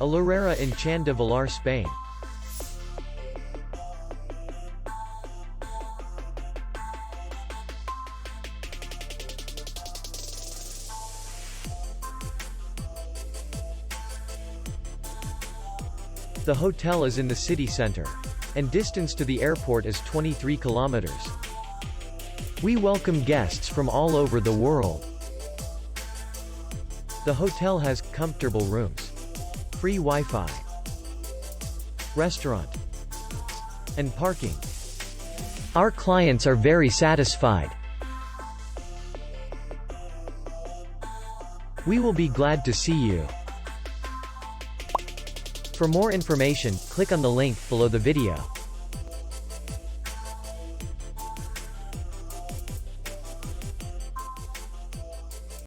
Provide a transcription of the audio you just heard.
a Lareira in Chan de Vilar, Spain. The hotel is in the city center, and distance to the airport is 23 kilometers. We welcome guests from all over the world. The hotel has comfortable rooms, free Wi-Fi, restaurant, and parking. Our clients are very satisfied. We will be glad to see you. For more information, click on the link below the video.